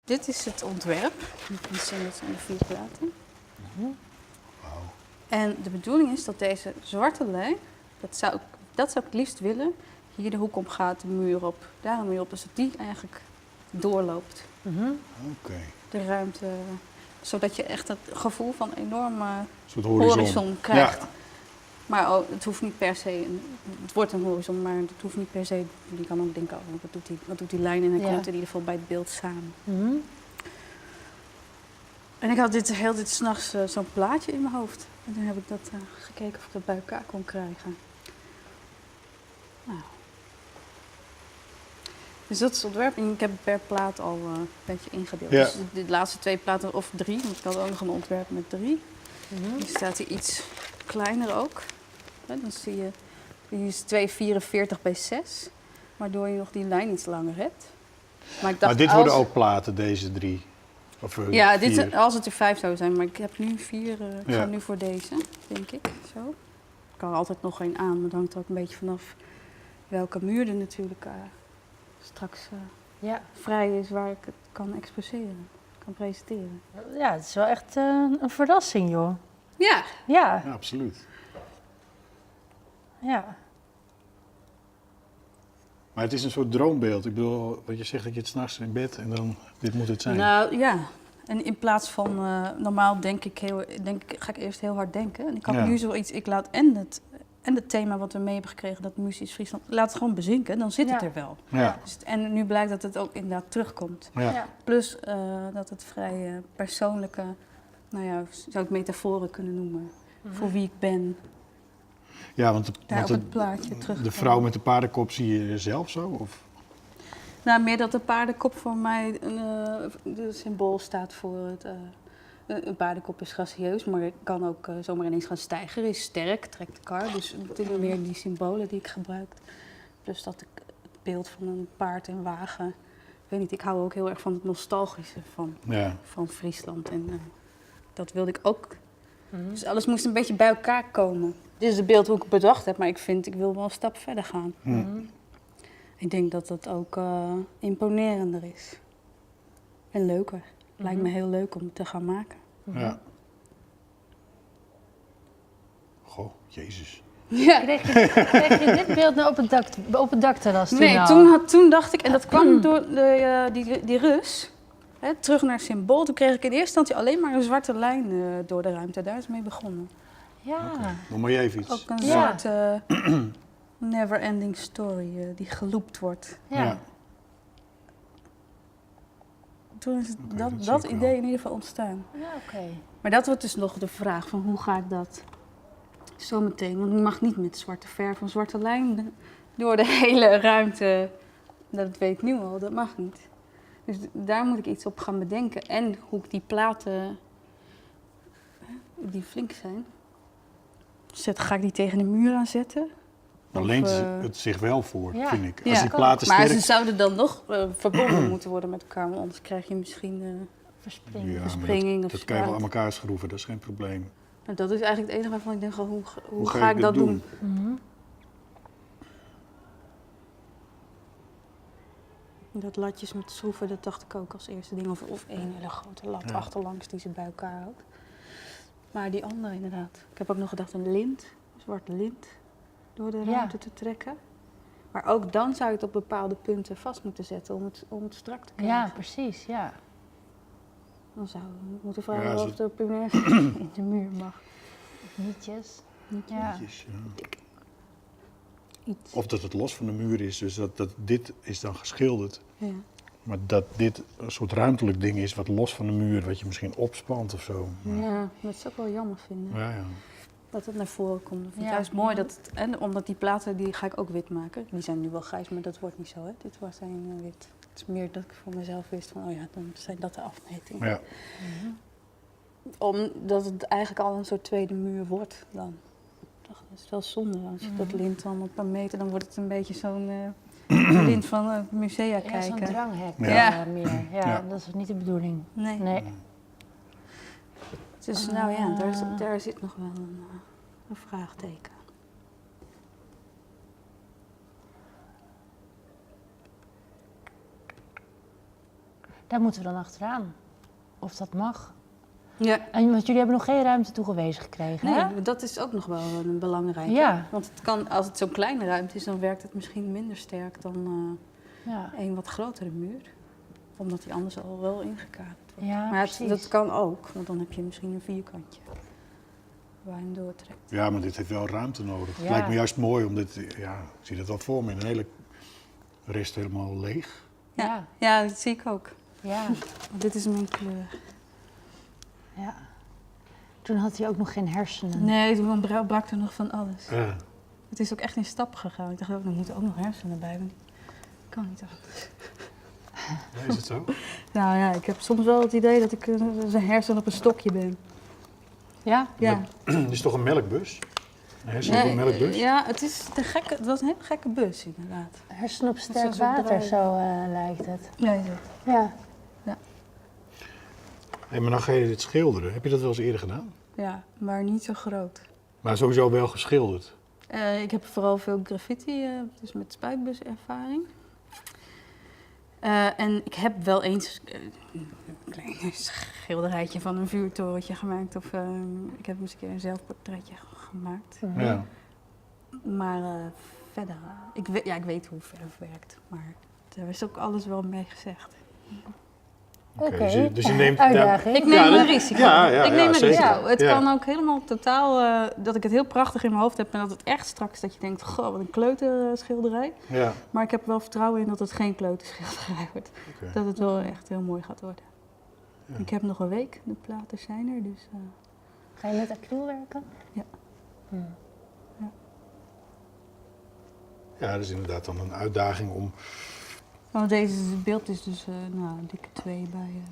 Dit is het ontwerp. Je kunt zien, dat zijn de 4 platen. Wauw. En de bedoeling is dat deze zwarte lijn, dat zou ik het liefst willen, hier de hoek om gaat, de muur op, daar een muur op. Dus dat die eigenlijk doorloopt. Oké. De ruimte, zodat je echt het gevoel van een enorme Een soort horizon. krijgt. Ja. Maar het hoeft niet per se, het wordt een horizon, maar het hoeft niet per se, je kan ook denken, wat doet die lijn en hij komt in ieder geval bij het beeld samen. En ik had heel dit 's nachts zo'n plaatje in mijn hoofd. En toen heb ik dat gekeken of ik dat bij elkaar kon krijgen. Nou. Dus dat is het ontwerp. En ik heb het per plaat al een beetje ingedeeld. Ja. Dus de laatste 2 platen, of 3, want ik had ook nog een ontwerp met 3. Die staat hier iets kleiner ook. Dan zie je, die is 2,44 bij 6. Waardoor je nog die lijn iets langer hebt. Maar ik dacht, Maar dit worden ook platen, deze 3? Of ja, 4? als het er 5 zou zijn, maar ik heb nu 4. Ik ga Ja. nu voor deze, denk ik. Zo. Ik kan er altijd nog een aan, maar dat hangt er ook een beetje vanaf welke muur er natuurlijk straks vrij is waar ik het kan exposeren, kan presenteren. Ja, het is wel echt een verrassing, joh. Ja. Ja, Ja, absoluut. ja. Maar het is een soort droombeeld. Ik bedoel, wat je zegt, dat je het 's nachts in bed en dan, dit moet het zijn. Nou ja, en in plaats van normaal ga ik eerst heel hard denken. En ik had nu zoiets, ik laat en het thema wat we mee hebben gekregen, dat Muzisch Friesland, laat het gewoon bezinken, dan zit het er wel. Ja. Dus en nu blijkt dat het ook inderdaad terugkomt. Ja. Plus dat het vrij persoonlijke, nou ja, zou ik metaforen kunnen noemen, voor wie ik ben. Ja, want Daar op het plaatje terug. de vrouw met de paardenkop zie je zelf zo? Of? Nou, meer dat de paardenkop voor mij een symbool staat voor het. Een paardenkop is gracieus, maar het kan ook zomaar ineens gaan stijgen. Is sterk, trekt de kar. Dus het is meer die symbolen die ik gebruik. Plus dat ik het beeld van een paard en wagen. Ik weet niet, ik hou ook heel erg van het nostalgische van Friesland. En dat wilde ik ook. Dus alles moest een beetje bij elkaar komen. Dit is het beeld hoe ik het bedacht heb, maar ik wil wel een stap verder gaan. Ik denk dat dat ook imponerender is. En leuker. Lijkt me heel leuk om het te gaan maken. Ja. Goh, Jezus. Ja. Kreeg je dit beeld nou op het dakterras toen Nee, al? toen dacht ik, en dat kwam door die Rus, terug naar het symbool. Toen kreeg ik in eerste instantie alleen maar een zwarte lijn door de ruimte. Daar is het mee begonnen. Ja. Nog maar even iets. Ook een Ja. soort never-ending story die geloopt wordt. Ja. Toen is dat zie dat ik idee wel. in ieder geval ontstaan. Ja, oké. Maar dat wordt dus nog de vraag van hoe ga ik dat zometeen. Want je mag niet met zwarte verf een zwarte lijn door de hele ruimte. Dat weet ik nu al, dat mag niet. Dus daar moet ik iets op gaan bedenken. En hoe ik die platen, die flink zijn, ga ik die tegen de muur aanzetten? Dan leent het zich wel voor, Ja. vind ik. Ja. Als die platen Maar sterk... ze zouden dan nog verbonden moeten worden met elkaar. Want anders krijg je misschien... Verspringen. Ja, maar verspringing of dat kan je wel straat. aan elkaar schroeven, dat is geen probleem. Nou, dat is eigenlijk het enige waarvan ik denk, hoe ga ga ik ik dat dit doen? Dat latjes met schroeven, dat dacht ik ook als eerste ding. Of één hele grote lat achterlangs die ze bij elkaar houdt. Maar die andere inderdaad. Ik heb ook nog gedacht een lint, een zwart lint, door de ruimte te trekken. Maar ook dan zou je het op bepaalde punten vast moeten zetten om het strak te krijgen. Ja, precies, ja. Dan zou we moeten vragen Ja, of de punaise in de muur mag. Nietjes. Ja. Jezus, ja. Iets. Of dat het los van de muur is, dus dat dit is dan geschilderd. Ja. Maar dat dit een soort ruimtelijk ding is wat los van de muur, wat je misschien opspant of zo. Maar, Ja, dat zou ik wel jammer vinden. ja. Dat het naar voren komt. Ik vind het Ja. juist mooi dat het, en omdat die platen die ga ik ook wit maken. Die zijn nu wel grijs, maar dat wordt niet zo, hè? Dit wordt zijn wit. Het is meer dat ik voor mezelf wist van, oh ja, dan zijn dat de afmetingen. Ja. Omdat het eigenlijk al een soort tweede muur wordt dan. Dat is wel zonde. Als je dat lint dan op een meter, dan wordt het een beetje zo'n lint van musea Ja, kijken. zo'n dranghek Ja. meer. Ja, Ja. dat is niet de bedoeling. Nee. Nee. Dus nou ja, daar zit nog wel een vraagteken. Daar moeten we dan achteraan. Of dat mag. Ja. En want jullie hebben nog geen ruimte toegewezen gekregen, hè? Nee, dat is ook nog wel een belangrijke. Ja. Want het kan, als het zo'n kleine ruimte is, dan werkt het misschien minder sterk dan Ja, een wat grotere muur. Omdat die anders al wel ingekaderd wordt. ja Maar precies. dat kan ook, want dan heb je misschien een vierkantje waar je hem doortrekt. Ja, maar dit heeft wel ruimte nodig. Het Ja. lijkt me juist mooi, omdat, ja, ik zie dat wel voor me, een hele rest helemaal leeg. Ja, Ja, dat zie ik ook. ja, Want dit is mijn kleur. ja. Toen had hij ook nog geen hersenen. Nee, toen brak er nog van alles. Ja. Het is ook echt in stappen gegaan. Ik dacht ook, er moeten ook nog hersenen bij, want ik kan niet anders. Is het zo? Nou ja, ik heb soms wel het idee dat ik een hersen op een stokje ben. Ja? Ja. Het is toch een melkbus? Een hersen op een melkbus? Ja, het was een hele gekke bus inderdaad. Hersenen op is sterk zo water, draaien. zo lijkt het. Ja, is het. Ja. Hey, maar dan ga je dit schilderen. Heb je dat wel eens eerder gedaan? Ja, maar niet zo groot. Maar sowieso wel geschilderd. Ik heb vooral veel graffiti, dus met spuitbuservaring. En ik heb wel eens een klein schilderijtje van een vuurtorentje gemaakt. Of ik heb eens een keer een zelfportretje gemaakt. Mhm. Ja. Maar verder, ik weet hoe verf werkt. Maar daar is ook alles wel mee gezegd. Oké. Dus je neemt... Uitdaging. Ik neem Ja, een dat- risico. ja, ik neem een zeker. risico. Het Ja. kan ook helemaal totaal, dat ik het heel prachtig in mijn hoofd heb en dat het echt straks dat je denkt, goh, wat een kleuterschilderij. Ja. Maar ik heb wel vertrouwen in dat het geen kleuterschilderij wordt. Oké. Dat het wel echt heel mooi gaat worden. Ja. Ik heb nog een week, de platen zijn er, dus Ga je met acryl werken? Ja. Ja, dat is inderdaad dan een uitdaging om... want deze beeld is dus een dikke 2 bij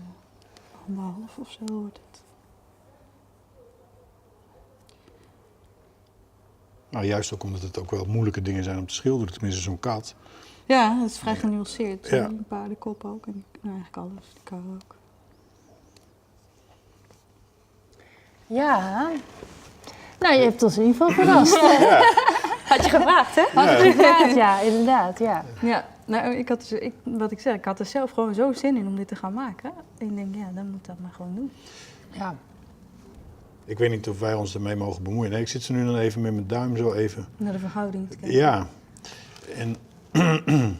1,5 of zo wordt het. Nou, juist ook omdat het ook wel moeilijke dingen zijn om te schilderen. Tenminste, zo'n kat. Ja, het is vrij genuanceerd. Ja. Een paardenkop ook en eigenlijk alles, de kar ook. Ja. Nou, je hebt ons in ieder geval verrast. Had je gevraagd, hè? Had ik gevraagd, ja, inderdaad, ja. Ja, nou, wat ik zeg, ik had er zelf gewoon zo zin in om dit te gaan maken. En ik denk, ja, dan moet dat maar gewoon doen. Ja. Ik weet niet of wij ons ermee mogen bemoeien. Nee, ik zit ze nu dan even met mijn duim zo even... Naar de verhouding te kijken. Ja. En op een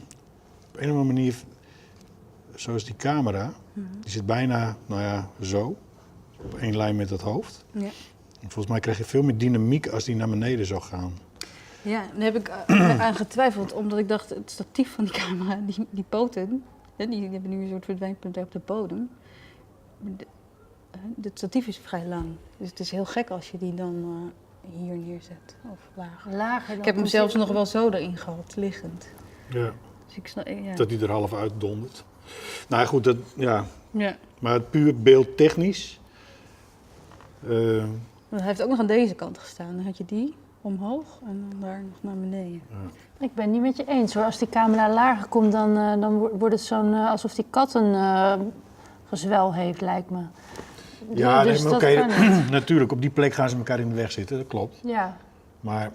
of andere manier... Zoals die camera, die zit bijna, nou ja, zo. Op één lijn met het hoofd. Ja. En volgens mij krijg je veel meer dynamiek als die naar beneden zou gaan. Ja, daar heb ik aan getwijfeld, omdat ik dacht, het statief van die camera, die poten, hè, die hebben nu een soort verdwijnpunt op de bodem. Het statief is vrij lang, dus het is heel gek als je die dan hier neerzet of lager. Lager dan Ik heb hem precies. zelfs nog wel zo erin gehad, liggend. Ja. Dus ik snap, ja. Dat die er half uit dondert. Nou ja, goed, dat, ja. Ja. Maar het puur beeldtechnisch... Hij heeft ook nog aan deze kant gestaan. Dan had je die omhoog en dan daar nog naar beneden. Ik ben het niet met je eens hoor. Als die camera lager komt, dan wordt het zo'n alsof die kat een gezwel heeft, lijkt me. ja, dus nee, maar dat oké, kan niet. natuurlijk, op die plek gaan ze elkaar in de weg zitten, dat klopt. Ja. Maar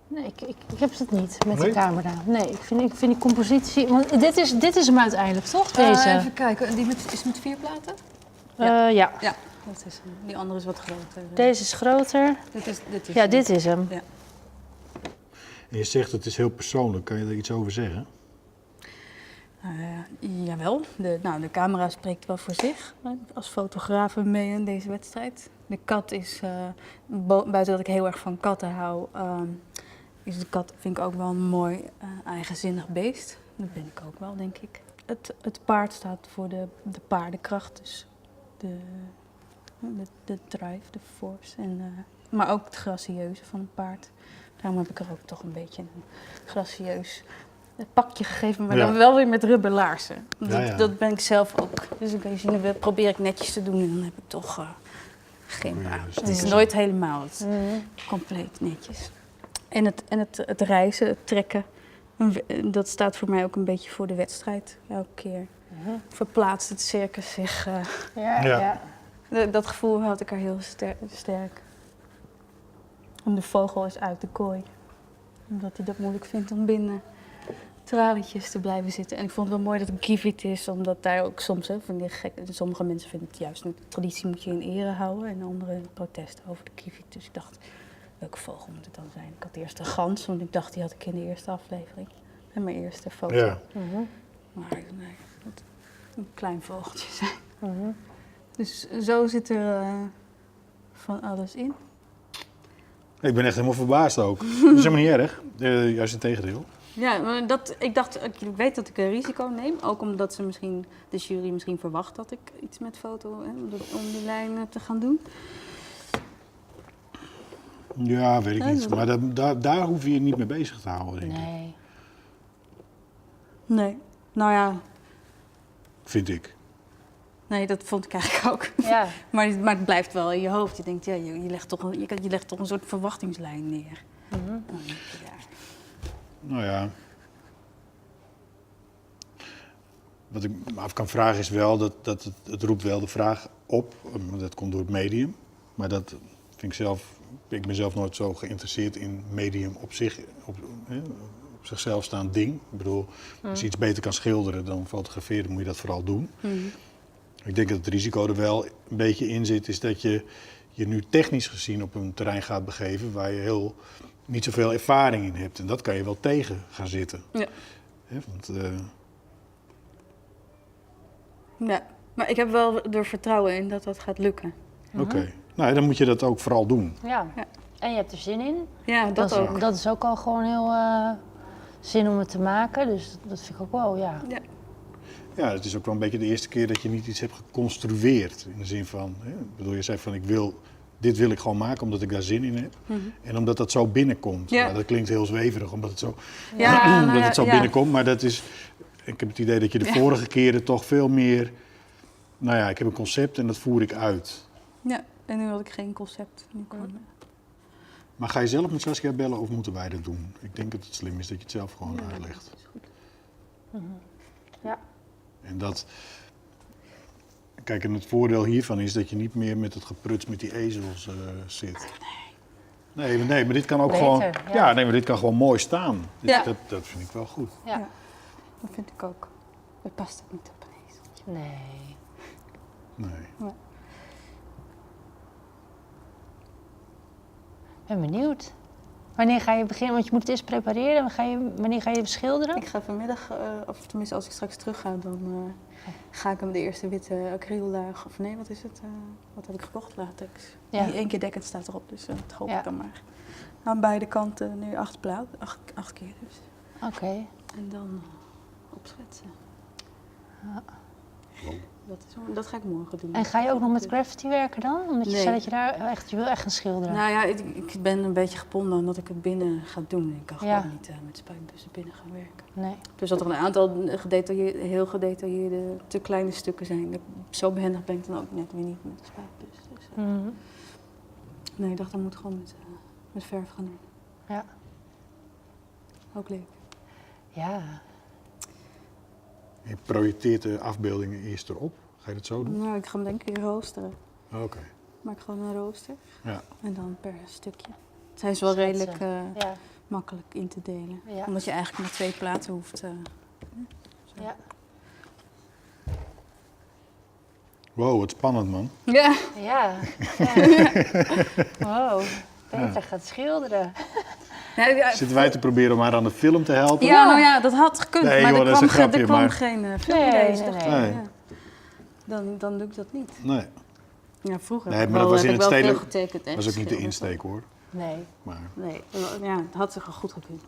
Nee, ik heb het niet met Nee? de camera. Nee, ik vind die compositie... Want dit is hem uiteindelijk, toch? Deze? Even kijken, die is met 4 platen? Ja. Ja, dat is hem. Die andere is wat groter. Deze is groter. Dit is Ja, hem. dit is hem. Ja. en je zegt het is heel persoonlijk, kan je er iets over zeggen? Jawel, de camera spreekt wel voor zich. Als fotograaf mee in deze wedstrijd. De kat is, buiten dat ik heel erg van katten hou, is de kat, vind ik ook wel een mooi eigenzinnig beest. Dat ben ik ook wel, denk ik. Het paard staat voor de paardenkracht, dus de drive, de force. Maar ook het gracieuze van een paard. Daarom heb ik er ook toch een beetje een gracieus pakje gegeven, maar Ja. dan wel weer met rubberlaarzen. Ja. Dat ben ik zelf ook. Dus dan kan je zien, dat probeer ik netjes te doen en dan heb ik toch geen Ja, baan. dus Het is dat is- nooit helemaal Mhm. compleet netjes. En het reizen, het trekken, dat staat voor mij ook een beetje voor de wedstrijd. Elke keer verplaatst het circus zich. Ja, Ja. ja. Dat gevoel had ik er heel sterk. En de vogel is uit de kooi. Omdat hij dat moeilijk vindt om binnen tralietjes te blijven zitten. En ik vond het wel mooi dat het kievit is, omdat daar ook soms, hè, van die sommige mensen vinden het juist een traditie moet je in ere houden en anderen protest over de kievit. Dus ik dacht, welke vogel moet het dan zijn? Ik had eerst een gans, want ik dacht die had ik in de eerste aflevering. En mijn eerste foto. Ja. Maar nee, het moet een klein vogeltje zijn. Mhm. Dus zo zit er van alles in. Ik ben echt helemaal verbaasd ook. Dat is helemaal niet erg. Juist het tegendeel. Ja, maar ik dacht, ik weet dat ik een risico neem. Ook omdat de jury misschien verwacht dat ik iets met foto, hè, om die lijn te gaan doen. Ja, weet ik Ja, niet. dat- Maar daar hoef je je niet mee bezig te houden, denk ik. Nee. Nee, nou ja, Vind ik. nee, dat vond ik eigenlijk ook. Ja. Maar het blijft wel in je hoofd. Je denkt, ja, je legt toch een soort verwachtingslijn neer. Mhm. Dan denk je, ja. Nou ja. Wat ik me af kan vragen is wel dat het roept wel de vraag op. Dat komt door het medium. Maar dat vind ik zelf. Ik ben zelf nooit zo geïnteresseerd in medium op zich. Op zichzelf staand ding. Ik bedoel, als je iets beter kan schilderen dan fotograferen, moet je dat vooral doen. Ik denk dat het risico er wel een beetje in zit, is dat je nu technisch gezien op een terrein gaat begeven waar je niet zoveel ervaring in hebt. En dat kan je wel tegen gaan zitten. Ja. Hè, want, Ja, maar ik heb wel er vertrouwen in dat dat gaat lukken. Oké. Nou, ja, dan moet je dat ook vooral doen. Ja. Ja. En je hebt er zin in. Ja, dat ook. Dat is ook al gewoon heel zin om het te maken. Dus dat vind ik ook wel, ja. Ja. Ja, het is ook wel een beetje de eerste keer dat je niet iets hebt geconstrueerd. In de zin van, ik bedoel, je zei van dit wil ik gewoon maken omdat ik daar zin in heb. En omdat dat zo binnenkomt. Ja. Nou, dat klinkt heel zweverig omdat het zo, Ja, nou omdat ja, het zo ja. binnenkomt. Maar dat is, ik heb het idee dat je de vorige keren toch veel meer... Nou ja, ik heb een concept en dat voer ik uit. Ja, en nu had ik geen concept. Nu kwam, Maar ga je zelf met Saskia bellen of moeten wij dat doen? Ik denk dat het slim is dat je het zelf gewoon uitlegt. dat is goed. Ja. En dat... Kijk, en het voordeel hiervan is dat je niet meer met het gepruts met die ezels zit. Nee, maar dit kan ook Beter, gewoon... ja. Ja, nee, maar dit kan gewoon mooi staan. Ja. Dat vind ik wel goed. Ja. Ja. Dat vind ik ook. Het past ook niet op een ezeltje. Nee. Nee. Ik ben benieuwd. Wanneer ga je beginnen? Want je moet het eerst prepareren. Wanneer ga je beschilderen? Ik ga vanmiddag, of tenminste als ik straks terug ga, dan ga ik hem de eerste witte acryllaag, of nee, wat is het? Wat heb ik gekocht? Latex. Ja. Die 1 keer dekkend staat erop, dus dat hoop Ja. ik dan maar. Aan beide kanten nu 8 blauw, 8 keer dus. Oké. En dan opschetsen. Ja. Dat ga ik morgen doen. En ga je ook nog met graffiti werken dan? Omdat je Nee. zei dat je daar echt, je wil echt gaan schilderen. Nou ja, ik ben een beetje gebonden omdat ik het binnen ga doen. Ik kan Ja. gewoon niet met spuitbussen binnen gaan werken. Nee. Dus dat er een aantal heel gedetailleerde, te kleine stukken zijn. Zo behendig ben ik dan ook net weer niet met de spuitbus. Dus, Mhm. nee, ik dacht, dat moet gewoon met verf gaan doen. Ja. Ook leuk. Ja. Je projecteert de afbeeldingen eerst erop. Ga je dat zo doen? Nou, ik ga hem denk ik roosteren. Oké. Ik maak gewoon een rooster. Ja. En dan per stukje. Het is wel Schetsen. redelijk Ja. makkelijk in te delen. Ja. Omdat je eigenlijk maar 2 platen hoeft. Ja. Wow, wat spannend, man. Ja. Ja. Wow. Peter gaat schilderen. Zitten wij te proberen om haar aan de film te helpen? Ja, nou ja, dat had gekund, Nee, maar joh, er dat is kwam, een grapje, er kwam maar- geen filmidee. Dus Nee, dacht nee, ik, nee. ja, dan doe ik dat niet. Nee, Ja, vroeger Nee, heb maar ik dat wel, was in heb ik het wel veel stedelijk- getekend. en dat was ook niet de geschilderd. insteek hoor. Nee. Maar Nee, ja, het had zich goed gekund.